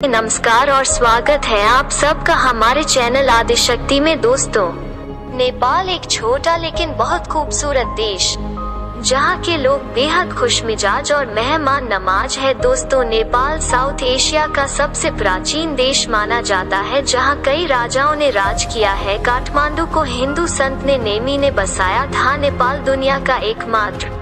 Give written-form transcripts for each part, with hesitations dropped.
नमस्कार और स्वागत है आप सबका हमारे चैनल आदिशक्ति में। दोस्तों, नेपाल एक छोटा लेकिन बहुत खूबसूरत देश जहाँ के लोग बेहद खुशमिजाज और मेहमान नवाज है। दोस्तों, नेपाल साउथ एशिया का सबसे प्राचीन देश माना जाता है जहाँ कई राजाओं ने राज किया है। काठमांडू को हिंदू संत नेमी ने बसाया था। नेपाल दुनिया का एकमात्र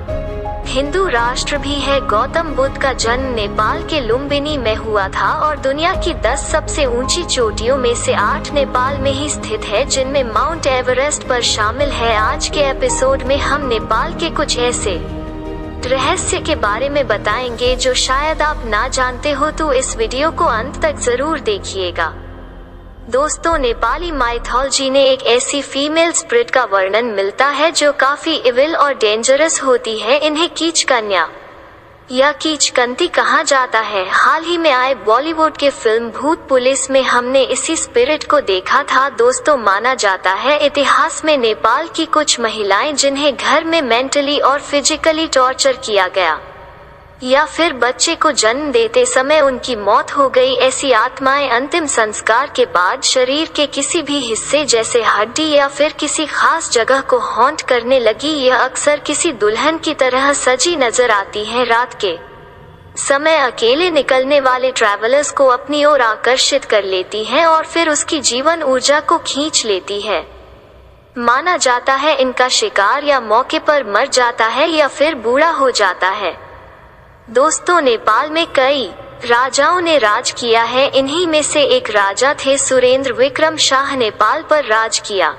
हिंदू राष्ट्र भी है। गौतम बुद्ध का जन्म नेपाल के लुम्बिनी में हुआ था और दुनिया की 10 सबसे ऊंची चोटियों में से 8 नेपाल में ही स्थित है, जिनमें माउंट एवरेस्ट पर शामिल है। आज के एपिसोड में हम नेपाल के कुछ ऐसे रहस्य के बारे में बताएंगे जो शायद आप ना जानते हो, तो इस वीडियो को अंत तक जरूर देखिएगा। दोस्तों, नेपाली माइथोलॉजी ने एक ऐसी फीमेल स्पिरिट का वर्णन मिलता है जो काफी इविल और डेंजरस होती है। इन्हें कीच कन्या या कीचकंती कहा जाता है। हाल ही में आए बॉलीवुड के फिल्म भूत पुलिस में हमने इसी स्पिरिट को देखा था। दोस्तों, माना जाता है इतिहास में नेपाल की कुछ महिलाएं जिन्हें घर में मेंटली और फिजिकली टॉर्चर किया गया या फिर बच्चे को जन्म देते समय उनकी मौत हो गई, ऐसी आत्माएं अंतिम संस्कार के बाद शरीर के किसी भी हिस्से जैसे हड्डी या फिर किसी खास जगह को हॉन्ट करने लगी। यह अक्सर किसी दुल्हन की तरह सजी नजर आती हैं। रात के समय अकेले निकलने वाले ट्रैवलर्स को अपनी ओर आकर्षित कर लेती हैं और फिर उसकी जीवन ऊर्जा को खींच लेती है। माना जाता है इनका शिकार या मौके पर मर जाता है या फिर बूढ़ा हो जाता है। दोस्तों, नेपाल में कई राजाओं ने राज किया है। इन्हीं में से एक राजा थे सुरेंद्र विक्रम शाह। नेपाल पर राज किया।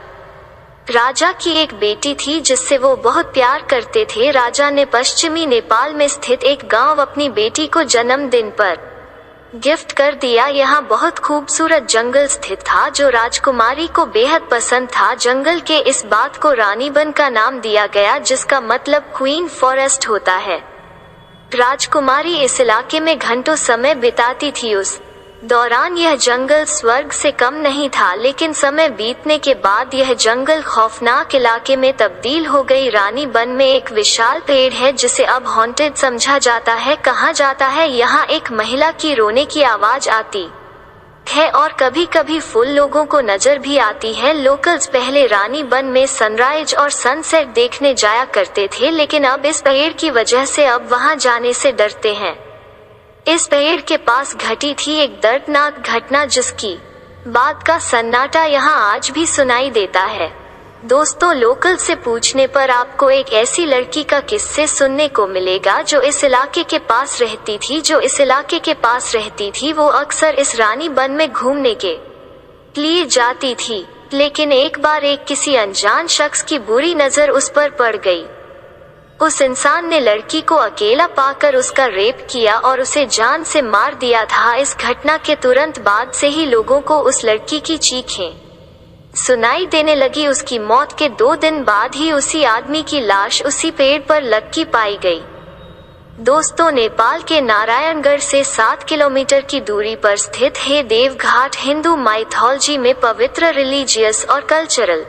राजा की एक बेटी थी जिससे वो बहुत प्यार करते थे। राजा ने पश्चिमी नेपाल में स्थित एक गांव अपनी बेटी को जन्मदिन पर गिफ्ट कर दिया। यहाँ बहुत खूबसूरत जंगल स्थित था जो राजकुमारी को बेहद पसंद था। जंगल के इस बात को रानीबन का नाम दिया गया, जिसका मतलब क्वीन फॉरेस्ट होता है। राजकुमारी इस इलाके में घंटों समय बिताती थी। उस दौरान यह जंगल स्वर्ग से कम नहीं था, लेकिन समय बीतने के बाद यह जंगल खौफनाक इलाके में तब्दील हो गई। रानी बन में एक विशाल पेड़ है जिसे अब हॉन्टेड समझा जाता है। कहा जाता है यहाँ एक महिला की रोने की आवाज आती है और कभी कभी फुल लोगों को नजर भी आती है। लोकल्स पहले रानी बन में सनराइज और सनसेट देखने जाया करते थे, लेकिन अब इस पेड़ की वजह से अब वहां जाने से डरते हैं। इस पेड़ के पास घटी थी एक दर्दनाक घटना जिसकी बात का सन्नाटा यहां आज भी सुनाई देता है। दोस्तों, लोकल से पूछने पर आपको एक ऐसी लड़की का किस्से सुनने को मिलेगा जो इस इलाके के पास रहती थी। वो अक्सर इस रानी बन में घूमने के लिए जाती थी, लेकिन एक बार किसी अनजान शख्स की बुरी नजर उस पर पड़ गई। उस इंसान ने लड़की को अकेला पाकर उसका रेप किया और उसे जान से मार दिया था। इस घटना के तुरंत बाद से ही लोगों को उस लड़की की चीखें सुनाई देने लगी। उसकी मौत के 2 दिन बाद ही उसी आदमी की लाश उसी पेड़ पर लटकी पाई गई। दोस्तों, नेपाल के नारायणगढ़ से 7 किलोमीटर की दूरी पर स्थित है देवघाट हिंदू माइथोलॉजी में पवित्र रिलीजियस और कल्चरल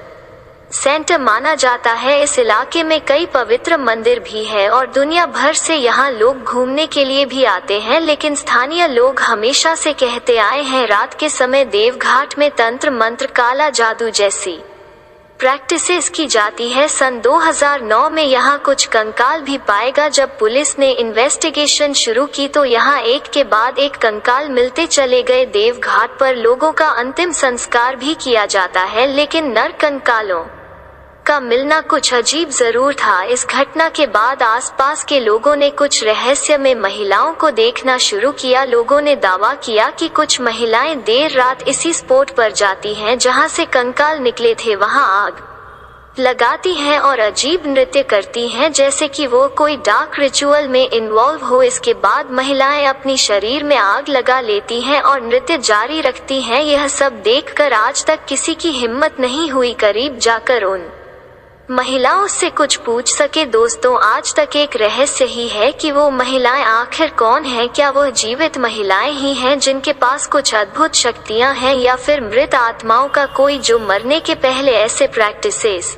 सेंटर माना जाता है। इस इलाके में कई पवित्र मंदिर भी है और दुनिया भर से यहाँ लोग घूमने के लिए भी आते हैं, लेकिन स्थानीय लोग हमेशा से कहते आए हैं रात के समय देवघाट में तंत्र मंत्र, काला जादू जैसी प्रैक्टिसेस की जाती है। सन 2009 में यहाँ कुछ कंकाल भी पाएगा। जब पुलिस ने इन्वेस्टिगेशन शुरू की तो यहाँ एक के बाद एक कंकाल मिलते चले गए। देवघाट पर लोगों का अंतिम संस्कार भी किया जाता है, लेकिन नर कंकालों का मिलना कुछ अजीब जरूर था। इस घटना के बाद आसपास के लोगों ने कुछ रहस्यमय महिलाओं को देखना शुरू किया। लोगों ने दावा किया कि कुछ महिलाएं देर रात इसी स्पॉट पर जाती हैं जहां से कंकाल निकले थे, वहां आग लगाती हैं और अजीब नृत्य करती हैं जैसे कि वो कोई डार्क रिचुअल में इन्वॉल्व हो। इसके बाद महिलाएं अपनी शरीर में आग लगा लेती हैं और नृत्य जारी रखती हैं। यह सब देखकर आज तक किसी की हिम्मत नहीं हुई करीब जाकर उन महिलाओं से कुछ पूछ सके। दोस्तों, आज तक एक रहस्य ही है कि वो महिलाएं आखिर कौन हैं। क्या वो जीवित महिलाएं ही हैं जिनके पास कुछ अद्भुत शक्तियां हैं, या फिर मृत आत्माओं का कोई जो मरने के पहले ऐसे प्रैक्टिसेस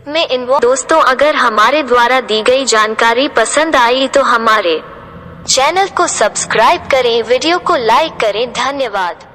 में इन्वॉल्व। दोस्तों, अगर हमारे द्वारा दी गई जानकारी पसंद आई तो हमारे चैनल को सब्सक्राइब करें, वीडियो को लाइक करें। धन्यवाद।